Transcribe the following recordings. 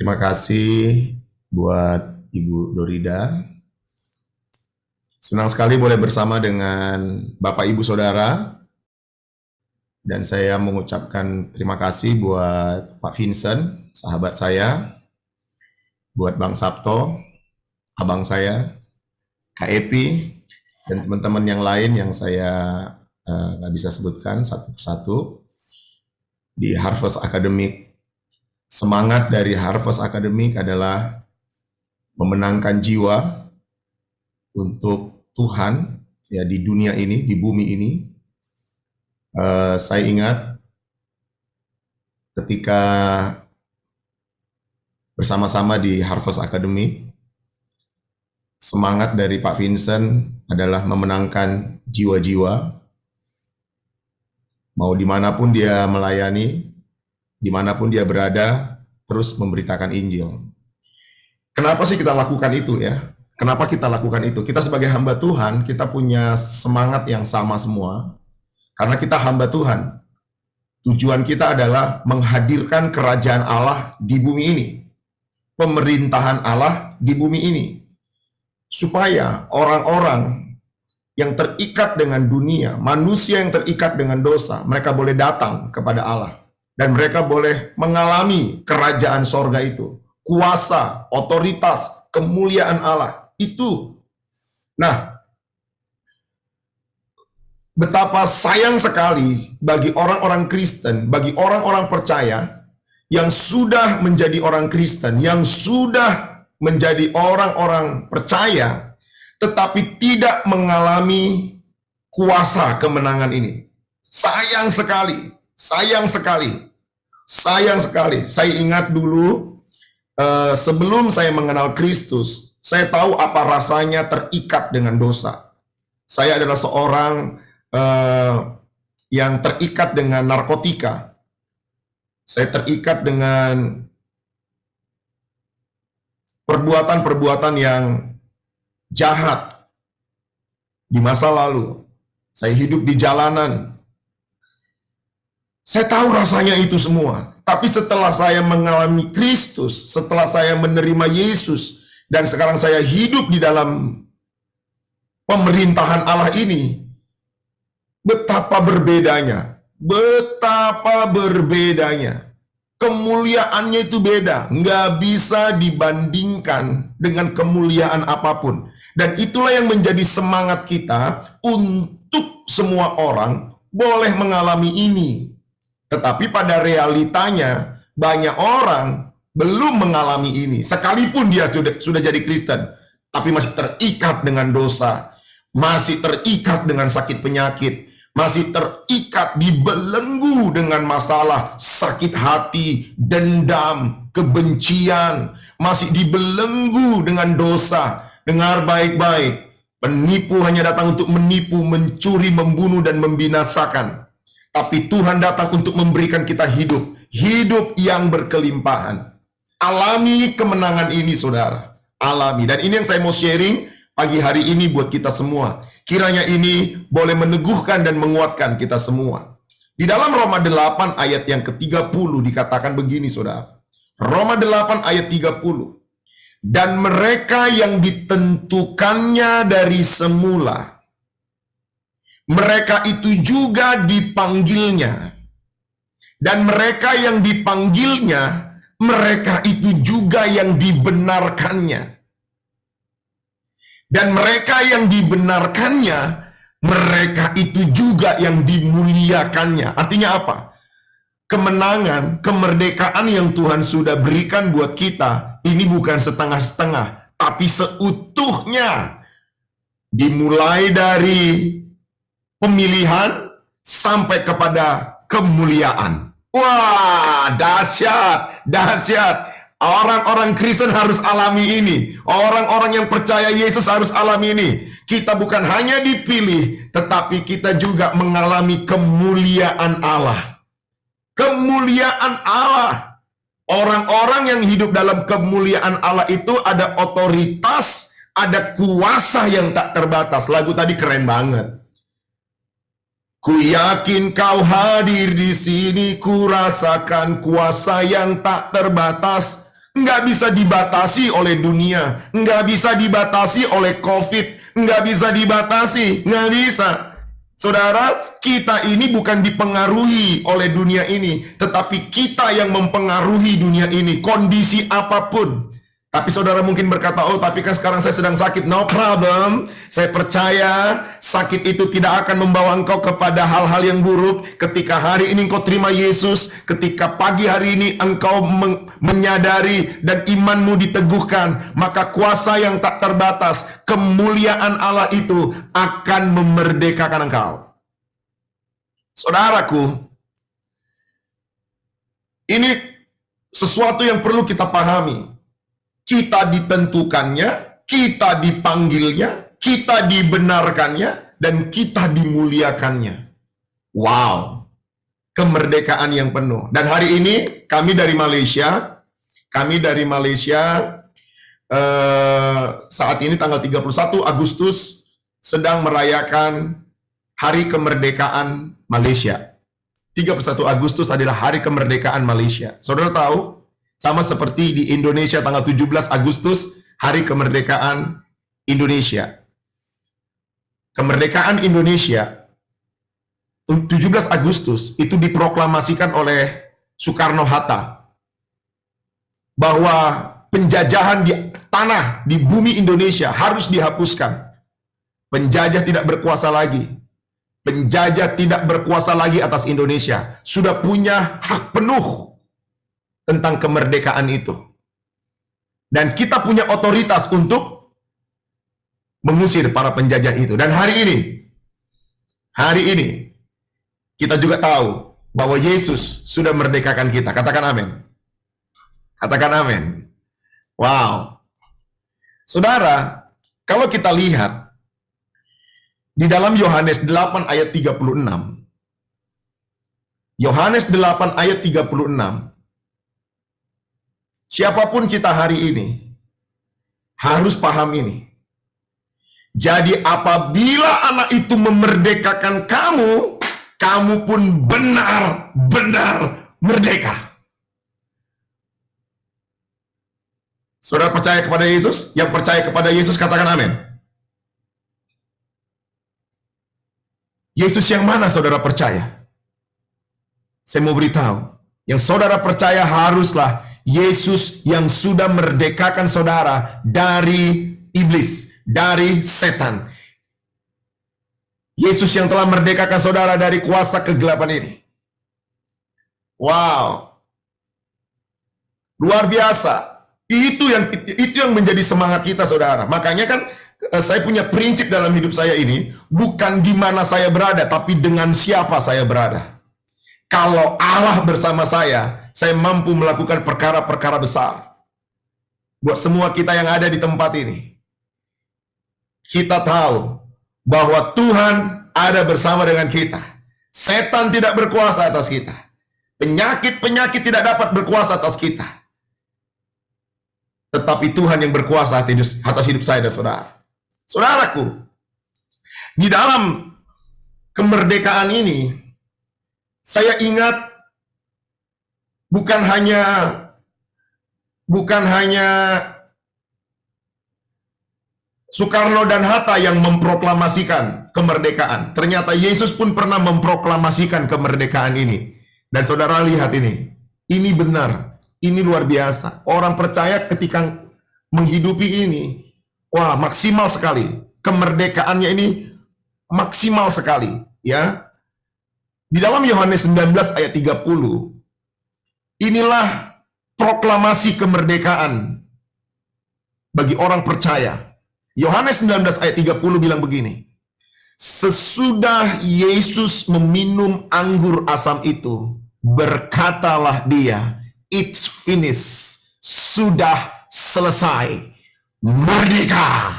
Terima kasih buat Ibu Dorida. Senang sekali boleh bersama dengan Bapak Ibu Saudara. Dan saya mengucapkan terima kasih buat Pak Vincent, sahabat saya, buat Bang Sabto, abang saya, Kak Epi, dan teman-teman yang lain yang saya nggak bisa sebutkan satu persatu di Harvest Academic. Semangat dari Harvest Academic adalah memenangkan jiwa untuk Tuhan ya di dunia ini, di bumi ini. Saya ingat ketika bersama-sama di Harvest Academy, semangat dari Pak Vincent adalah memenangkan jiwa-jiwa, mau dimanapun dia melayani, dimanapun dia berada, terus memberitakan Injil. Kenapa sih kita lakukan itu ya? Kenapa kita lakukan itu? Kita sebagai hamba Tuhan, kita punya semangat yang sama semua, karena kita hamba Tuhan. Tujuan kita adalah menghadirkan kerajaan Allah di bumi ini, pemerintahan Allah di bumi ini, supaya orang-orang yang terikat dengan dunia, manusia yang terikat dengan dosa, mereka boleh datang kepada Allah, dan mereka boleh mengalami kerajaan sorga itu, kuasa, otoritas, kemuliaan Allah itu. Nah, betapa sayang sekali bagi orang-orang Kristen, bagi orang-orang percaya yang sudah menjadi orang Kristen, yang sudah menjadi orang-orang percaya, tetapi tidak mengalami kuasa kemenangan ini. Sayang sekali, sayang sekali, sayang sekali. Saya ingat dulu, sebelum saya mengenal Kristus, saya tahu apa rasanya terikat dengan dosa. Saya adalah seorang yang terikat dengan narkotika. Saya terikat dengan perbuatan-perbuatan yang jahat di masa lalu. Saya hidup di jalanan. Saya tahu rasanya itu semua. Tapi setelah saya mengalami Kristus, setelah saya menerima Yesus, dan sekarang saya hidup di dalam pemerintahan Allah ini, betapa berbedanya, betapa berbedanya. Kemuliaannya itu beda, nggak bisa dibandingkan dengan kemuliaan apapun. Dan itulah yang menjadi semangat kita untuk semua orang boleh mengalami ini. Tetapi pada realitanya, banyak orang belum mengalami ini. Sekalipun dia sudah jadi Kristen, tapi masih terikat dengan dosa, masih terikat dengan sakit penyakit, masih terikat, dibelenggu dengan masalah sakit hati, dendam, kebencian, masih dibelenggu dengan dosa. Dengar baik-baik, penipu hanya datang untuk menipu, mencuri, membunuh, dan membinasakan. Tapi Tuhan datang untuk memberikan kita hidup, hidup yang berkelimpahan. Alami kemenangan ini, saudara. Alami. Dan ini yang saya mau sharing pagi hari ini buat kita semua. Kiranya ini boleh meneguhkan dan menguatkan kita semua. Di dalam Roma 8 ayat yang ke-30 dikatakan begini, saudara. Roma 8 ayat 30. Dan mereka yang ditentukannya dari semula, mereka itu juga dipanggilnya. Dan mereka yang dipanggilnya, mereka itu juga yang dibenarkannya. Dan mereka yang dibenarkannya, mereka itu juga yang dimuliakannya. Artinya apa? Kemenangan, kemerdekaan yang Tuhan sudah berikan buat kita, ini bukan setengah-setengah, tapi seutuhnya. Dimulai dari pemilihan sampai kepada kemuliaan. Wah, dahsyat, dahsyat. Orang-orang Kristen harus alami ini. Orang-orang yang percaya Yesus harus alami ini. Kita bukan hanya dipilih, tetapi kita juga mengalami kemuliaan Allah. Kemuliaan Allah. Orang-orang yang hidup dalam kemuliaan Allah itu ada otoritas, ada kuasa yang tak terbatas. Lagu tadi keren banget. Ku yakin kau hadir di sini, ku rasakan kuasa yang tak terbatas. Nggak bisa dibatasi oleh dunia, nggak bisa dibatasi oleh COVID, nggak bisa dibatasi, nggak bisa. Saudara, kita ini bukan dipengaruhi oleh dunia ini, tetapi kita yang mempengaruhi dunia ini, kondisi apapun. Tapi saudara mungkin berkata, oh tapi kan sekarang saya sedang sakit. No problem. Saya percaya sakit itu tidak akan membawa engkau kepada hal-hal yang buruk. Ketika hari ini engkau terima Yesus, ketika pagi hari ini engkau menyadari dan imanmu diteguhkan, maka kuasa yang tak terbatas, kemuliaan Allah itu akan memerdekakan engkau. Saudaraku, ini sesuatu yang perlu kita pahami. Kita ditentukannya, kita dipanggilnya, kita dibenarkannya, dan kita dimuliakannya. Wow, kemerdekaan yang penuh. Dan hari ini kami dari Malaysia, saat ini tanggal 31 Agustus sedang merayakan Hari Kemerdekaan Malaysia. 31 Agustus adalah Hari Kemerdekaan Malaysia. Saudara tahu? Sama seperti di Indonesia tanggal 17 Agustus, Hari Kemerdekaan Indonesia. Kemerdekaan Indonesia 17 Agustus itu diproklamasikan oleh Soekarno-Hatta bahwa penjajahan di tanah, di bumi Indonesia harus dihapuskan. Penjajah tidak berkuasa lagi. Penjajah tidak berkuasa lagi atas Indonesia. Sudah punya hak penuh tentang kemerdekaan itu. Dan kita punya otoritas untuk mengusir para penjajah itu. Dan hari ini, kita juga tahu bahwa Yesus sudah merdekakan kita. Katakan amin. Katakan amin. Wow. Saudara, kalau kita lihat di dalam Yohanes 8 ayat 36. Yohanes 8 ayat 36. Siapapun kita hari ini harus paham ini. Jadi apabila anak itu memerdekakan kamu, kamu pun benar-benar merdeka. Saudara percaya kepada Yesus? Yang percaya kepada Yesus katakan amin. Yesus yang mana saudara percaya? Saya mau beritahu, yang saudara percaya haruslah Yesus yang sudah merdekakan saudara dari iblis, dari setan. Yesus yang telah merdekakan saudara dari kuasa kegelapan ini. Wow. Luar biasa. Itu yang menjadi semangat kita saudara. Makanya kan saya punya prinsip dalam hidup saya ini, bukan di mana saya berada, tapi dengan siapa saya berada. Kalau Allah bersama saya mampu melakukan perkara-perkara besar. Buat semua kita yang ada di tempat ini, kita tahu bahwa Tuhan ada bersama dengan kita. Setan tidak berkuasa atas kita. Penyakit-penyakit tidak dapat berkuasa atas kita. Tetapi Tuhan yang berkuasa atas hidup saya dan saudara. Saudaraku, di dalam kemerdekaan ini, saya ingat bukan hanya Soekarno dan Hatta yang memproklamasikan kemerdekaan. Ternyata Yesus pun pernah memproklamasikan kemerdekaan ini. Dan saudara lihat ini benar, ini luar biasa. Orang percaya ketika menghidupi ini, wah, maksimal sekali. Kemerdekaannya ini maksimal sekali, ya. Di dalam Yohanes 19 ayat 30, inilah proklamasi kemerdekaan bagi orang percaya. Yohanes 19 ayat 30 bilang begini, sesudah Yesus meminum anggur asam itu, berkatalah dia, it's finished, sudah selesai, merdeka.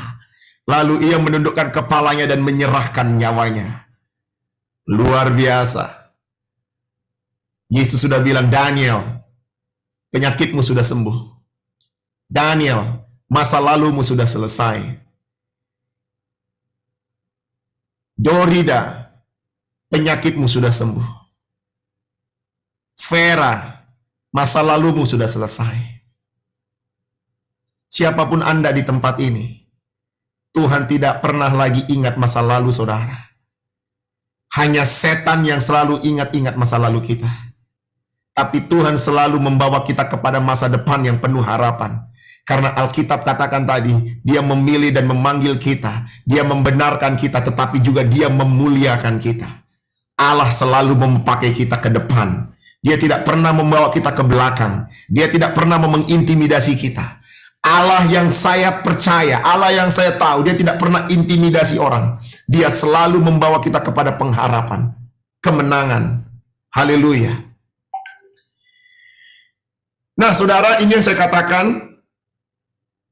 Lalu ia menundukkan kepalanya dan menyerahkan nyawanya. Luar biasa. Yesus sudah bilang, Daniel, penyakitmu sudah sembuh. Daniel, masa lalumu sudah selesai. Dorida, penyakitmu sudah sembuh. Vera, masa lalumu sudah selesai. siapapun Anda di tempat ini, Tuhan tidak pernah lagi ingat masa lalu saudara. Hanya setan yang selalu ingat-ingat masa lalu kita. Tapi Tuhan selalu membawa kita kepada masa depan yang penuh harapan. Karena Alkitab katakan tadi, Dia memilih dan memanggil kita. Dia membenarkan kita, tetapi juga Dia memuliakan kita. Allah selalu memakai kita ke depan. Dia tidak pernah membawa kita ke belakang. Dia tidak pernah mengintimidasi kita. Allah yang saya percaya, Allah yang saya tahu, Dia tidak pernah intimidasi orang. Dia selalu membawa kita kepada pengharapan, kemenangan. Haleluya. Nah, saudara, ini yang saya katakan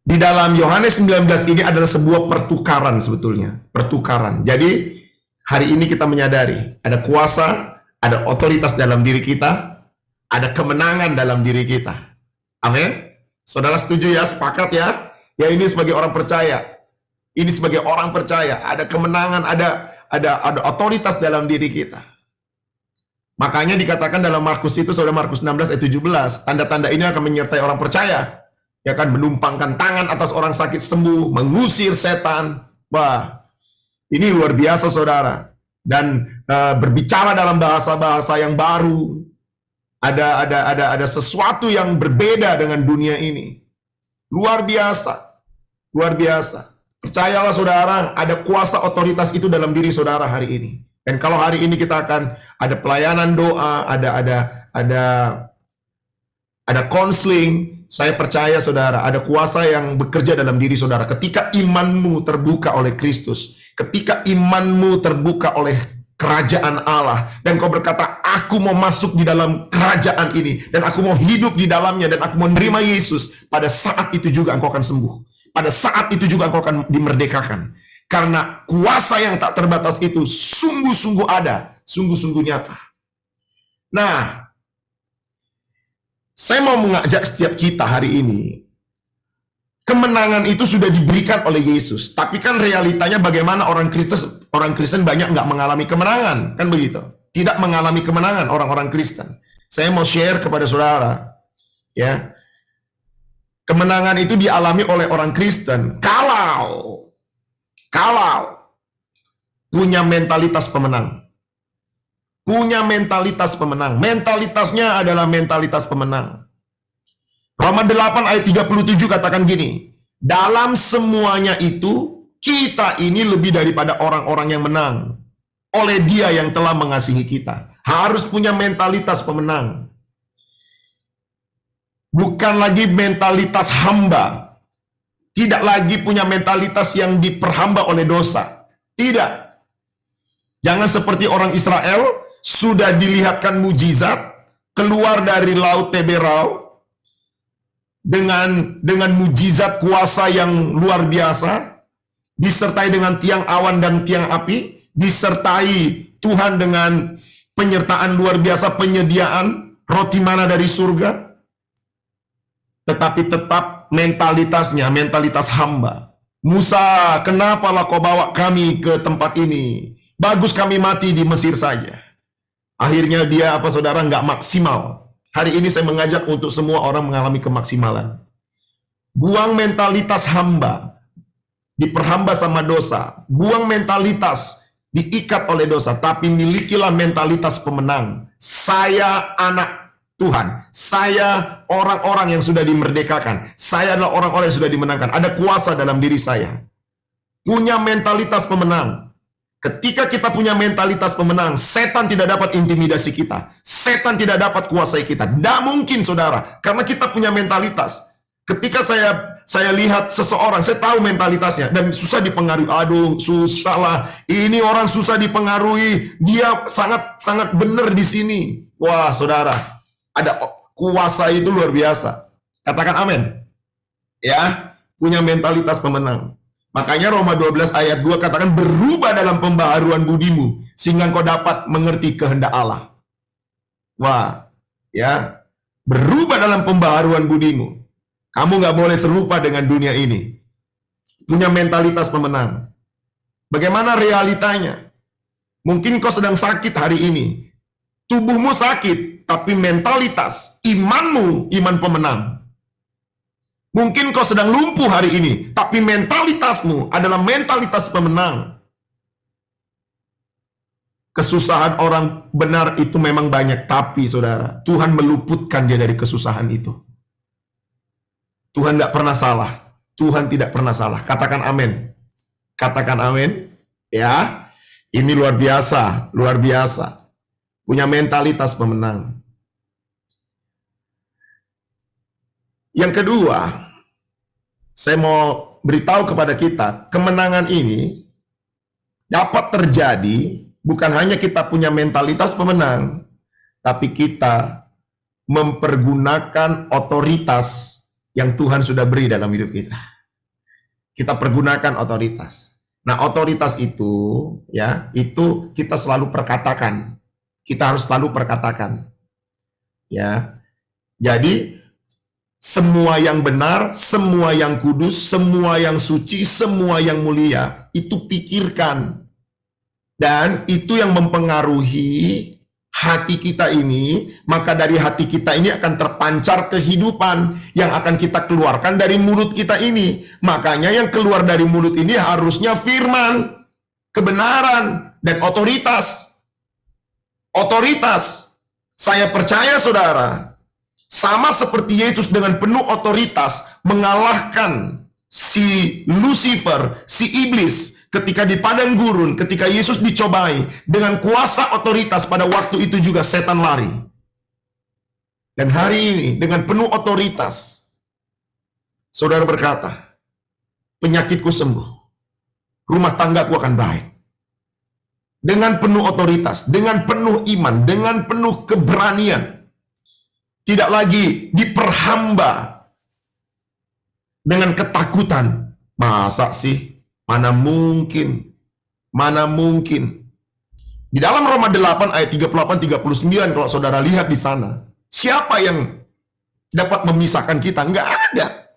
di dalam Yohanes 19 ini adalah sebuah pertukaran sebetulnya. Pertukaran. Jadi, hari ini kita menyadari ada kuasa, ada otoritas dalam diri kita, ada kemenangan dalam diri kita. Amin. Saudara setuju ya? Sepakat ya? Ya, ini sebagai orang percaya. Ini sebagai orang percaya, ada kemenangan, ada otoritas dalam diri kita. Makanya dikatakan dalam Markus itu, saudara, Markus 16 ayat 17, tanda-tanda ini akan menyertai orang percaya. Ya kan, menumpangkan tangan atas orang sakit sembuh, mengusir setan. Wah, ini luar biasa saudara. Dan berbicara dalam bahasa-bahasa yang baru. Ada sesuatu yang berbeda dengan dunia ini. Luar biasa. Luar biasa. Percayalah saudara, ada kuasa otoritas itu dalam diri saudara hari ini. Dan kalau hari ini kita akan ada pelayanan doa, ada konseling, saya percaya saudara, ada kuasa yang bekerja dalam diri saudara. Ketika imanmu terbuka oleh Kristus, ketika imanmu terbuka oleh kerajaan Allah, dan kau berkata, aku mau masuk di dalam kerajaan ini, dan aku mau hidup di dalamnya, dan aku mau menerima Yesus, pada saat itu juga engkau akan sembuh. Pada saat itu juga engkau akan dimerdekakan. Karena kuasa yang tak terbatas itu sungguh-sungguh ada, sungguh-sungguh nyata. Nah, saya mau mengajak setiap kita hari ini, kemenangan itu sudah diberikan oleh Yesus. Tapi kan realitanya bagaimana orang Kristen banyak nggak mengalami kemenangan, kan begitu? Tidak mengalami kemenangan orang-orang Kristen. Saya mau share kepada saudara, ya, kemenangan itu dialami oleh orang Kristen kalau punya mentalitas pemenang. Punya mentalitas pemenang. Mentalitasnya adalah mentalitas pemenang. Roma 8 ayat 37 katakan gini, dalam semuanya itu, kita ini lebih daripada orang-orang yang menang. Oleh Dia yang telah mengasihi kita. Harus punya mentalitas pemenang. Bukan lagi mentalitas hamba. Tidak lagi punya mentalitas yang diperhamba oleh dosa. Tidak. Jangan seperti orang Israel, sudah dilihatkan mujizat, keluar dari laut Teberau, dengan mujizat kuasa yang luar biasa, disertai dengan tiang awan dan tiang api, disertai Tuhan dengan penyertaan luar biasa, penyediaan roti mana dari surga, tetapi tetap mentalitasnya, mentalitas hamba. Musa, kenapalah kau bawa kami ke tempat ini? Bagus kami mati di Mesir saja. Akhirnya dia, saudara, nggak maksimal. Hari ini saya mengajak untuk semua orang mengalami kemaksimalan. Buang mentalitas hamba, diperhamba sama dosa. Buang mentalitas diikat oleh dosa, tapi milikilah mentalitas pemenang. Saya anak Tuhan. Saya orang-orang yang sudah dimerdekakan. Saya adalah orang-orang yang sudah dimenangkan. Ada kuasa dalam diri saya. Punya mentalitas pemenang. Ketika kita punya mentalitas pemenang, setan tidak dapat intimidasi kita. Setan tidak dapat kuasai kita. Tidak mungkin, saudara. Karena kita punya mentalitas. Ketika saya lihat seseorang, saya tahu mentalitasnya. Dan susah dipengaruhi. Aduh, susah lah. Ini orang susah dipengaruhi. Dia sangat benar di sini. Wah, saudara. Ada kuasa itu luar biasa. Katakan amin. Ya, punya mentalitas pemenang. Makanya Roma 12 ayat 2 katakan berubah dalam pembaharuan budimu sehingga engkau dapat mengerti kehendak Allah. Wah, ya, berubah dalam pembaharuan budimu. Kamu nggak boleh serupa dengan dunia ini. Punya mentalitas pemenang. Bagaimana realitanya? Mungkin kau sedang sakit hari ini. Tubuhmu sakit, tapi mentalitas, imanmu, iman pemenang. Mungkin kau sedang lumpuh hari ini, tapi mentalitasmu adalah mentalitas pemenang. Kesusahan orang benar itu memang banyak, tapi saudara, Tuhan meluputkan dia dari kesusahan itu. Tuhan tidak pernah salah. Tuhan tidak pernah salah. Katakan amin. Katakan amin. Ya, ini luar biasa, luar biasa. Punya mentalitas pemenang. Yang kedua, saya mau beritahu kepada kita, kemenangan ini dapat terjadi bukan hanya kita punya mentalitas pemenang, tapi kita mempergunakan otoritas yang Tuhan sudah beri dalam hidup kita. Kita pergunakan otoritas. Nah, otoritas itu, ya, itu kita selalu perkatakan. Kita harus selalu perkatakan. Ya. Jadi semua yang benar, semua yang kudus, semua yang suci, semua yang mulia, itu pikirkan. Dan itu yang mempengaruhi hati kita ini, maka dari hati kita ini akan terpancar kehidupan yang akan kita keluarkan dari mulut kita ini. Makanya yang keluar dari mulut ini harusnya firman, kebenaran, dan otoritas. Otoritas. Saya percaya saudara, sama seperti Yesus dengan penuh otoritas mengalahkan si Lucifer, si iblis ketika di padang gurun, ketika Yesus dicobai dengan kuasa otoritas, pada waktu itu juga setan lari. Dan hari ini dengan penuh otoritas, saudara berkata, penyakitku sembuh, rumah tanggaku akan baik. Dengan penuh otoritas, dengan penuh iman, dengan penuh keberanian. Tidak lagi diperhamba dengan ketakutan. Masa sih? Mana mungkin? Mana mungkin? Di dalam Roma 8 ayat 38-39 kalau saudara lihat di sana, siapa yang dapat memisahkan kita? Enggak ada.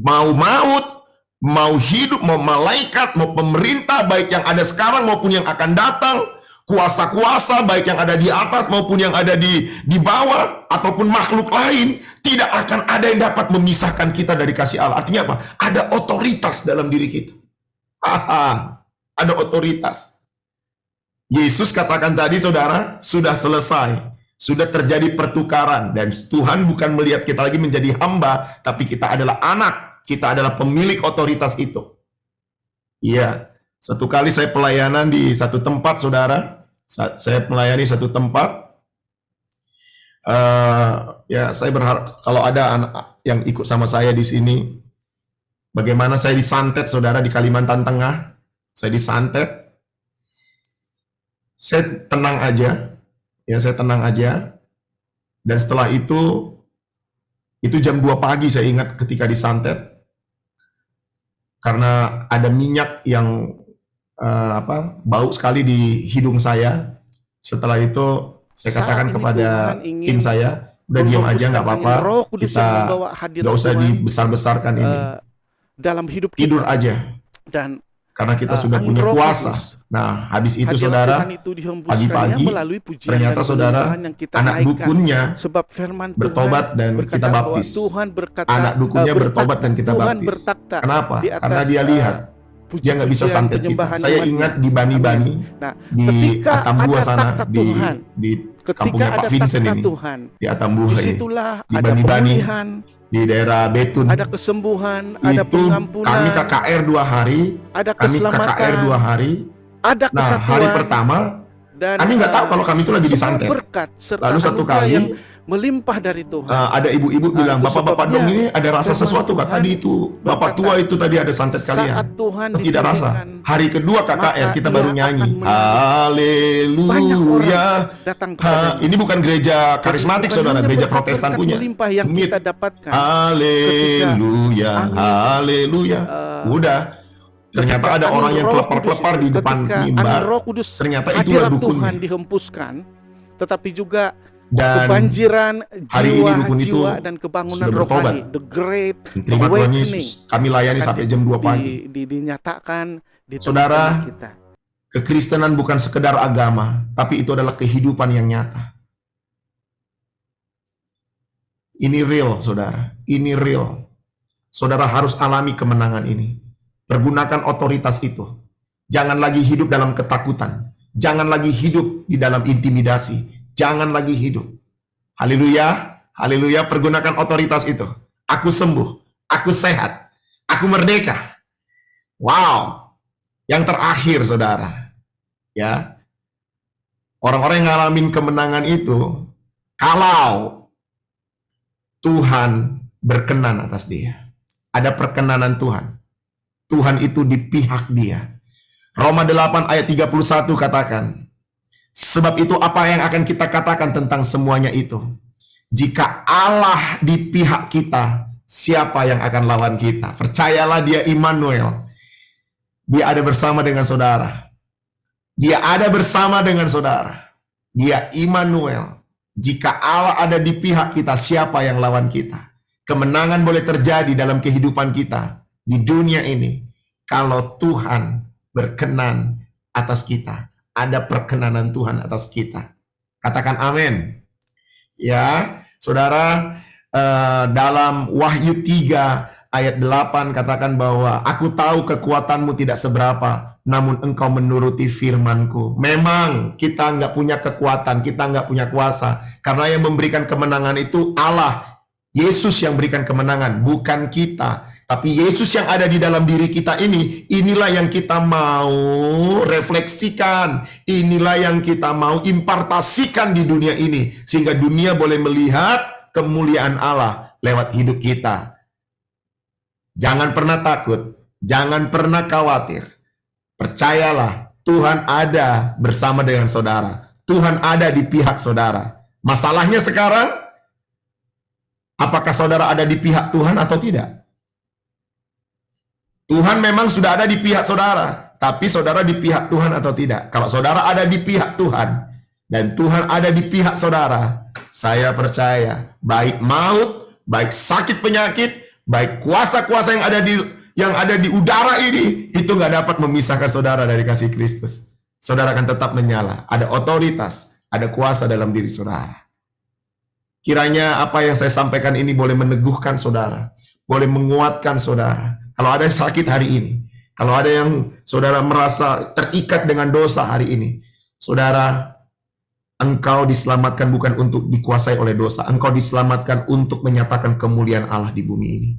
Mau maut, mau hidup, mau malaikat, mau pemerintah, baik yang ada sekarang maupun yang akan datang, kuasa-kuasa baik yang ada di atas maupun yang ada di bawah, ataupun makhluk lain, tidak akan ada yang dapat memisahkan kita dari kasih Allah. Artinya apa? Ada otoritas dalam diri kita. Ada otoritas. Yesus katakan tadi saudara, sudah selesai. Sudah terjadi pertukaran. Dan Tuhan bukan melihat kita lagi menjadi hamba, tapi kita adalah anak. Kita adalah pemilik otoritas itu. Iya. Satu kali saya pelayanan di satu tempat, saudara. Saya melayani satu tempat. Ya, saya berharap kalau ada anak yang ikut sama saya di sini, bagaimana saya disantet, saudara, di Kalimantan Tengah. Saya disantet. Saya tenang aja. Ya, saya tenang aja. Dan setelah itu jam 2 pagi saya ingat ketika disantet. Karena ada minyak yang bau sekali di hidung saya. Setelah itu saya katakan kepada tim saya, udah diam aja, nggak apa-apa, kita nggak usah dibesar-besarkan ini, dalam hidup kita. Tidur aja, dan karena kita sudah punya kuasa. Nah, habis itu saudara, pagi-pagi ternyata saudara, anak dukunnya bertobat dan kita baptis. Anak dukunnya bertobat dan kita baptis. Kenapa? Karena dia lihat dia nggak bisa santet kita. Saya ingat di Bani-Bani, di Atambua sana, di kampungnya Pak Vincent ini, di Atambua ini, di Bani-Bani, di daerah Betun. Ada kesembuhan, ada pengampunan. Kami KKR 2 hari, ada kami KKR 2 hari. Ada kesatuan. Nah, hari pertama, dan kami nggak tahu kalau kami itu lagi disantet. Lalu satu kali melimpah dari Tuhan. Ada ibu-ibu bilang, bapak-bapak dong, ini ada rasa sesuatu Kak, tadi itu bapak tua itu tadi ada santet kalian. Tidak rasa. Hari kedua KKR kita baru nyanyi haleluya. Ini bukan gereja karismatik saudara, gereja Protestan punya. Yang kita dapatkan. Haleluya, haleluya. Udah. Ternyata ada orang yang kelepar-kelepar di depan mimbar. Ternyata itulah dukunnya. Tuhan dihempuskan, tetapi juga dan kebanjiran jiwa dan kebangunan rohani, the great awakening. Kami layani sampai jam 2 pagi. Dinyatakan di saudara, kita. Kekristenan bukan sekedar agama, tapi itu adalah kehidupan yang nyata. Ini real, saudara. Ini real. Saudara harus alami kemenangan ini. Pergunakan otoritas itu. Jangan lagi hidup dalam ketakutan. Jangan lagi hidup di dalam intimidasi. Jangan lagi hidup. Haleluya. Haleluya. Pergunakan otoritas itu. Aku sembuh. Aku sehat. Aku merdeka. Wow. Yang terakhir, saudara. Ya. Orang-orang yang ngalamin kemenangan itu, kalau Tuhan berkenan atas dia. Ada perkenanan Tuhan. Tuhan itu di pihak dia. Roma 8 ayat 31 katakan, sebab itu apa yang akan kita katakan tentang semuanya itu? Jika Allah di pihak kita, siapa yang akan lawan kita? Percayalah, dia Immanuel. Dia ada bersama dengan saudara. Dia ada bersama dengan saudara. Dia Immanuel. Jika Allah ada di pihak kita, siapa yang lawan kita? Kemenangan boleh terjadi dalam kehidupan kita di dunia ini kalau Tuhan berkenan atas kita. Ada perkenanan Tuhan atas kita. Katakan amin. Ya, saudara, dalam Wahyu 3 ayat 8 katakan bahwa aku tahu kekuatanmu tidak seberapa, namun engkau menuruti firmanku. Memang kita nggak punya kekuatan, kita nggak punya kuasa. Karena yang memberikan kemenangan itu Allah. Yesus yang berikan kemenangan, bukan kita. Tapi Yesus yang ada di dalam diri kita ini, inilah yang kita mau refleksikan. Inilah yang kita mau impartasikan di dunia ini. Sehingga dunia boleh melihat kemuliaan Allah lewat hidup kita. Jangan pernah takut, jangan pernah khawatir. Percayalah, Tuhan ada bersama dengan saudara. Tuhan ada di pihak saudara. Masalahnya sekarang, apakah saudara ada di pihak Tuhan atau tidak? Tuhan memang sudah ada di pihak saudara, tapi saudara di pihak Tuhan atau tidak? Kalau saudara ada di pihak Tuhan, dan Tuhan ada di pihak saudara, saya percaya, baik maut, baik sakit penyakit, baik kuasa-kuasa yang ada di udara ini, itu nggak dapat memisahkan saudara dari kasih Kristus. Saudara akan tetap menyala. Ada otoritas, ada kuasa dalam diri saudara. Kiranya apa yang saya sampaikan ini boleh meneguhkan saudara, boleh menguatkan saudara. Kalau ada yang sakit hari ini, kalau ada yang saudara merasa terikat dengan dosa hari ini, saudara, engkau diselamatkan bukan untuk dikuasai oleh dosa. Engkau diselamatkan untuk menyatakan kemuliaan Allah di bumi ini.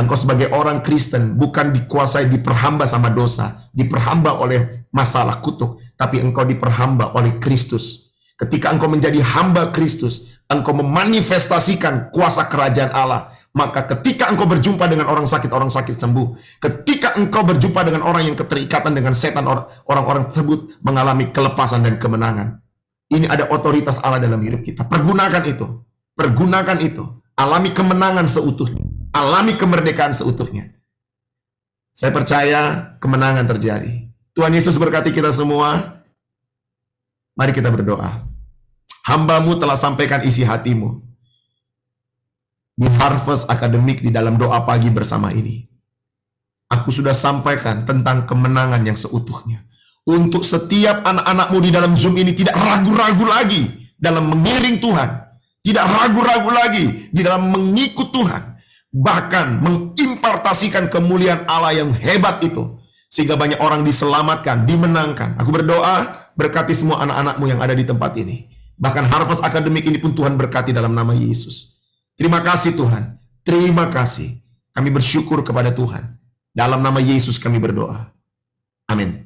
Engkau sebagai orang Kristen bukan dikuasai, diperhamba sama dosa, diperhamba oleh masalah kutuk, tapi engkau diperhamba oleh Kristus. Ketika engkau menjadi hamba Kristus, engkau memanifestasikan kuasa kerajaan Allah. Maka ketika engkau berjumpa dengan orang sakit sembuh. Ketika engkau berjumpa dengan orang yang keterikatan dengan setan, orang-orang tersebut mengalami kelepasan dan kemenangan. Ini ada otoritas Allah dalam hidup kita. Pergunakan itu. Pergunakan itu. Alami kemenangan seutuhnya. Alami kemerdekaan seutuhnya. Saya percaya kemenangan terjadi. Tuhan Yesus berkati kita semua. Mari kita berdoa. Hamba-Mu telah sampaikan isi hatimu di Harvest Akademik di dalam doa pagi bersama ini. Aku sudah sampaikan tentang kemenangan yang seutuhnya. Untuk setiap anak-anak-Mu di dalam Zoom ini tidak ragu-ragu lagi dalam mengiring Tuhan. Tidak ragu-ragu lagi di dalam mengikut Tuhan. Bahkan mengimpartasikan kemuliaan Allah yang hebat itu. Sehingga banyak orang diselamatkan, dimenangkan. Aku berdoa, berkati semua anak-anak-Mu yang ada di tempat ini. Bahkan Harvest Akademik ini pun Tuhan berkati dalam nama Yesus. Terima kasih Tuhan. Terima kasih. Kami bersyukur kepada Tuhan. Dalam nama Yesus kami berdoa. Amin.